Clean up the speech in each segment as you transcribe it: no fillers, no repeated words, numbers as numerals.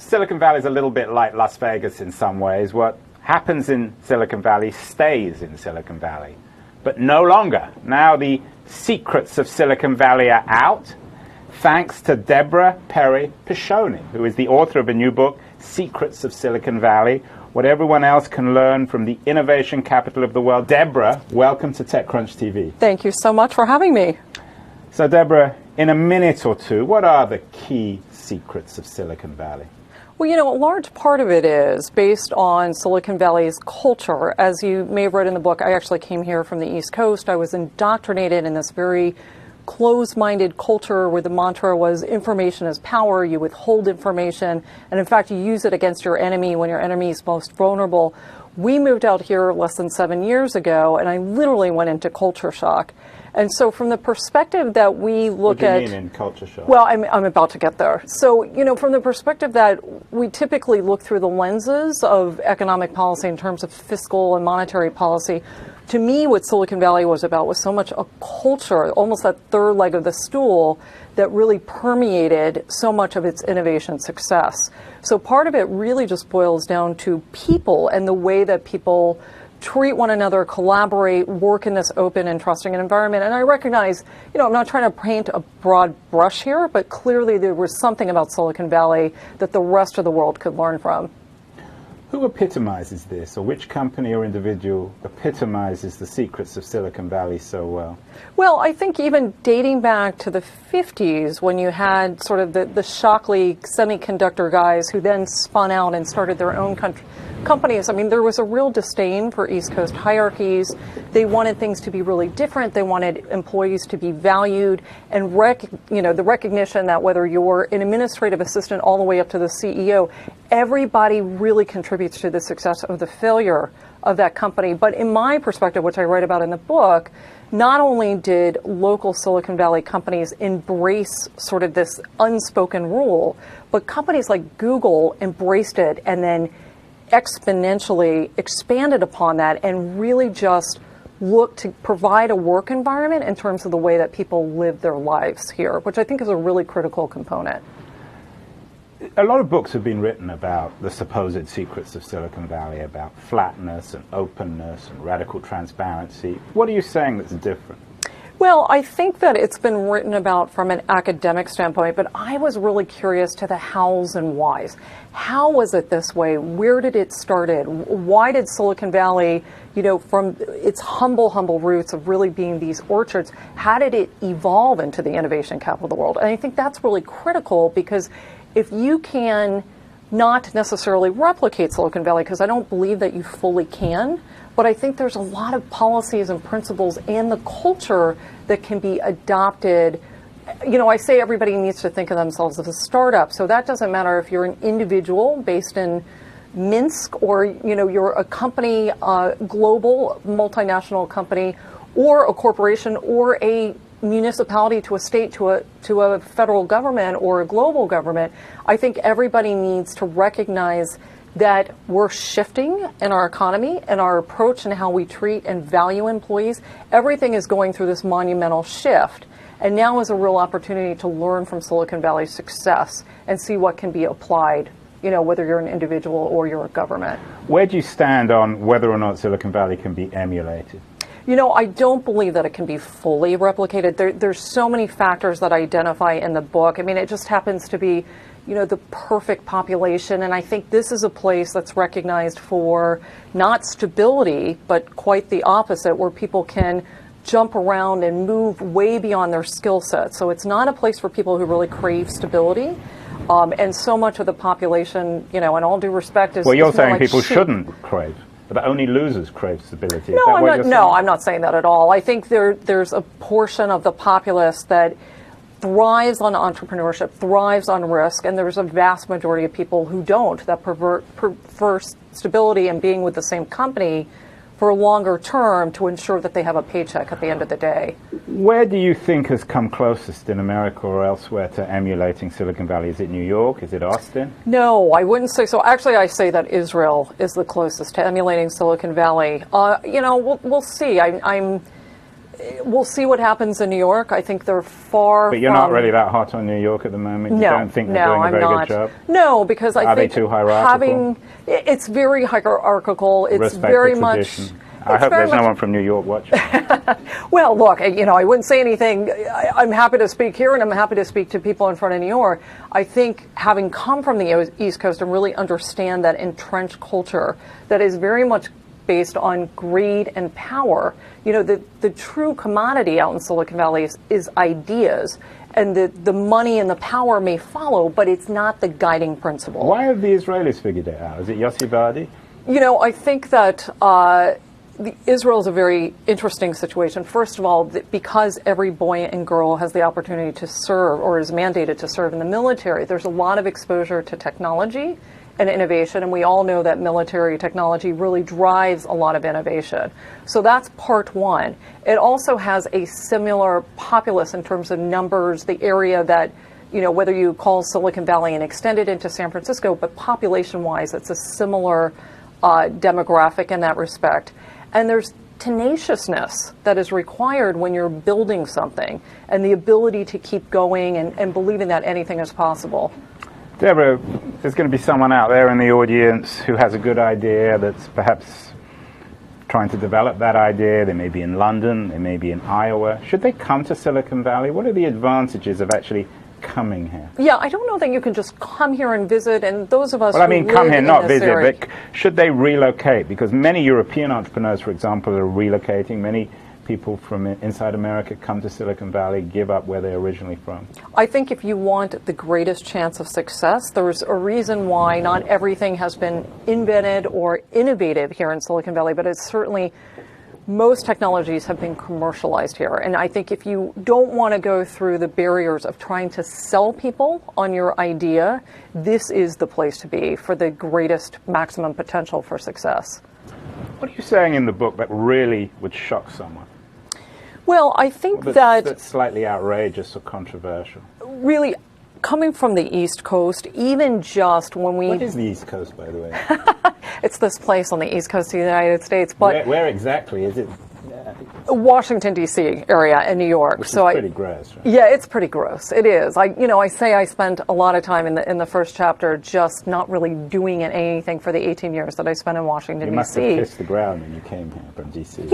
Silicon Valley is a little bit like Las Vegas in some ways. What happens in Silicon Valley stays in Silicon Valley, but no longer. Now the secrets of Silicon Valley are out, thanks to Deborah Piscione, who is the author of a new book, Secrets of Silicon Valley, what everyone else can learn from the innovation capital of the world. Deborah, welcome to TechCrunch TV. Thank you so much for having me. So Deborah, in a minute or two, what are the key secrets of Silicon Valley? Well, you know, a large part of it is based on Silicon Valley's culture. As you may have read in the book, I actually came here from the East Coast. I was indoctrinated in this very closed-minded culture where the mantra was information is power, you withhold information, and in fact you use it against your enemy when your enemy is most vulnerable. We moved out here less than 7 years ago, and I literally went into culture shock. And so from the perspective that we look at... What do you mean in culture shock? Well, I'm about to get there. So, you know, from the perspective that we typically look through the lenses of economic policy in terms of fiscal and monetary policy, to me, what Silicon Valley was about was so much a culture, almost that third leg of the stool, that really permeated so much of its innovation success. So part of it really just boils down to people and the way that people treat one another, collaborate, work in this open and trusting environment. And I recognize, you know, I'm not trying to paint a broad brush here, but clearly there was something about Silicon Valley that the rest of the world could learn from. Who epitomizes this, or which company or individual epitomizes the secrets of Silicon Valley so well? Well, I think even dating back to the 50s, when you had sort of the Shockley semiconductor guys who then spun out and started their own companies, I mean, there was a real disdain for East Coast hierarchies. They wanted things to be really different. They wanted employees to be valued, and the recognition that whether you're an administrative assistant all the way up to the CEO, everybody really contributes to the success of the failure of that company. But in my perspective, which I write about in the book, not only did local Silicon Valley companies embrace sort of this unspoken rule, but companies like Google embraced it and then exponentially expanded upon that and really just looked to provide a work environment in terms of the way that people live their lives here, which I think is a really critical component. A lot of books have been written about the supposed secrets of Silicon Valley, about flatness and openness and radical transparency. What are you saying that's different? Well, I think that it's been written about from an academic standpoint, but I was really curious to the hows and whys. How was it this way? Where did it started? Why did Silicon Valley, you know, from its humble roots of really being these orchards, how did it evolve into the innovation capital of the world? And I think that's really critical, because if you can not necessarily replicate Silicon Valley, because I don't believe that you fully can, but I think there's a lot of policies and principles and the culture that can be adopted. You know, I say everybody needs to think of themselves as a startup, so that doesn't matter if you're an individual based in Minsk, or, you know, you're a company, global multinational company, or a corporation, or a municipality, to a state, to a federal government or a global government. I think everybody needs to recognize that we're shifting in our economy and our approach and how we treat and value employees. Everything is going through this monumental shift. And now is a real opportunity to learn from Silicon Valley's success and see what can be applied, you know, whether you're an individual or you're a government. Where do you stand on whether or not Silicon Valley can be emulated? You know, I don't believe that it can be fully replicated. There's so many factors that I identify in the book. I mean, it just happens to be, you know, the perfect population. And I think this is a place that's recognized for not stability, but quite the opposite, where people can jump around and move way beyond their skill set. So it's not a place for people who really crave stability. And so much of the population, you know, in all due respect, is... Well, you're saying like people shouldn't crave. But only losers crave stability. Is No, that I'm not saying that at all. I think there's a portion of the populace that thrives on entrepreneurship, thrives on risk, and there's a vast majority of people who don't, that prefer stability and being with the same company for a longer term to ensure that they have a paycheck at the end of the day. Where do you think has come closest in America or elsewhere to emulating Silicon Valley? Is it New York? Is it Austin? No, I wouldn't say so. Actually, I say that Israel is the closest to emulating Silicon Valley. You know, we'll see. I'm we'll see what happens in New York. I think they're far. But you're not really that hot on New York at the moment. You don't think they're doing a very good job. No, because I think they too hierarchical? It's very hierarchical. It's Respect very the much. tradition. I hope there's no one from New York watching. Well, look, I wouldn't say anything. I'm happy to speak here, and I'm happy to speak to people in front of New York. I think having come from the East Coast and really understand that entrenched culture that is very much based on greed and power, the true commodity out in Silicon Valley is ideas. And the money and the power may follow, but it's not the guiding principle. Why have the Israelis figured it out? Is it Yossi Bardi? I think that Israel is a very interesting situation. First of all, because every boy and girl has the opportunity to serve or is mandated to serve in the military, there's a lot of exposure to technology and innovation, and we all know that military technology really drives a lot of innovation. So that's part one. It also has a similar populace in terms of numbers, the area that, whether you call Silicon Valley and extend it into San Francisco, but population-wise, it's a similar demographic in that respect. And there's tenaciousness that is required when you're building something, and the ability to keep going and believing that anything is possible. Deborah, there's going to be someone out there in the audience who has a good idea that's perhaps trying to develop that idea. They may be in London, they may be in Iowa. Should they come to Silicon Valley? What are the advantages of actually coming here? Yeah, I don't know that you can just come here and visit, and those of us Well, I mean, come here, not visit, area, but should they relocate? Because many European entrepreneurs, for example, are relocating. Many people from inside America come to Silicon Valley, give up where they're originally from. I think if you want the greatest chance of success, there's a reason why not everything has been invented or innovative here in Silicon Valley, but it's certainly most technologies have been commercialized here. And I think if you don't want to go through the barriers of trying to sell people on your idea, this is the place to be for the greatest maximum potential for success. What are you saying in the book that really would shock someone? Well, I think that's slightly outrageous or controversial. Really, coming from the East Coast, even just when we... What is the East Coast, by the way? It's this place on the East Coast of the United States. But where exactly? Is it? Washington, D.C. area in New York. Which is pretty gross, right? Yeah, it's pretty gross. It is. I say I spent a lot of time in the first chapter just not really doing anything for the 18 years that I spent in Washington, D.C. You must have kissed the ground when you came here from D.C.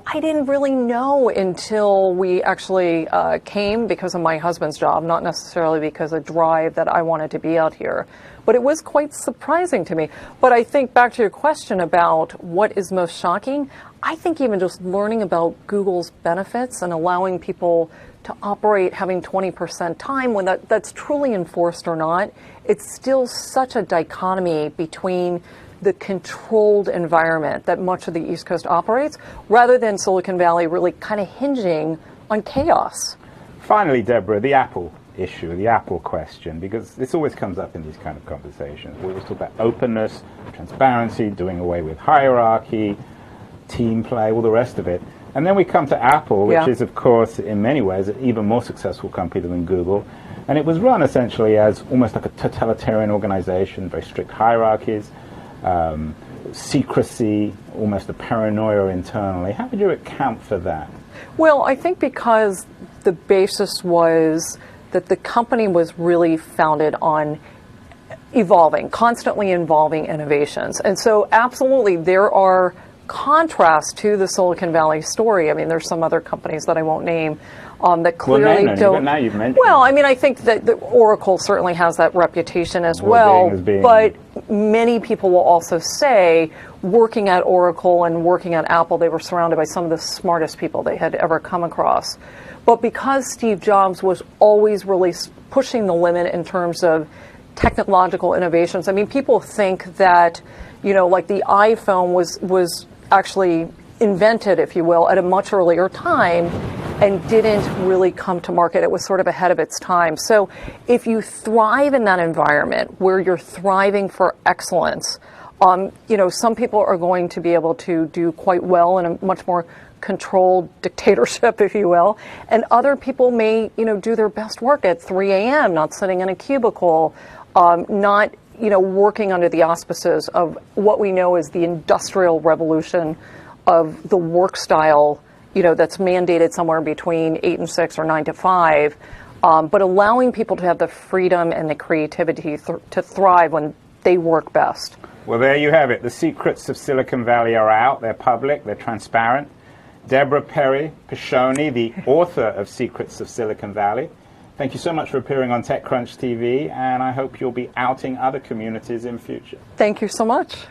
I didn't really know until we actually came because of my husband's job, not necessarily because of drive that I wanted to be out here. But it was quite surprising to me. But I think back to your question about what is most shocking, I think even just learning about Google's benefits and allowing people to operate having 20% time, when that's truly enforced or not, it's still such a dichotomy between the controlled environment that much of the East Coast operates, rather than Silicon Valley really kind of hinging on chaos. Finally, Deborah, the Apple issue, the Apple question, because this always comes up in these kind of conversations. We always talk about openness, transparency, doing away with hierarchy, team play, all the rest of it. And then we come to Apple, which is, of course, in many ways, an even more successful company than Google. And it was run essentially as almost like a totalitarian organization, very strict hierarchies, secrecy, almost a paranoia internally. How would you account for that? Well, I think because the basis was that the company was really founded on evolving, constantly involving innovations. And so absolutely there are contrasts to the Silicon Valley story. I mean, there's some other companies that I won't name that clearly don't. Now you've mentioned. Well, I mean, I think that Oracle certainly has that reputation as well. But many people will also say, working at Oracle and working at Apple, they were surrounded by some of the smartest people they had ever come across. But because Steve Jobs was always really pushing the limit in terms of technological innovations, I mean, people think that, like the iPhone was actually invented, if you will, at a much earlier time and didn't really come to market. It was sort of ahead of its time. So if you thrive in that environment where you're thriving for excellence, some people are going to be able to do quite well in a much more controlled dictatorship, if you will, and other people may, do their best work at 3 a.m., not sitting in a cubicle, not, working under the auspices of what we know as the industrial revolution of the work style that's mandated somewhere between 8 and 6 or 9 to 5, but allowing people to have the freedom and the creativity to thrive when they work best. Well, there you have it. The secrets of Silicon Valley are out. They're public. They're transparent. Deborah Piscione, the author of Secrets of Silicon Valley. Thank you so much for appearing on TechCrunch TV, and I hope you'll be outing other communities in future. Thank you so much.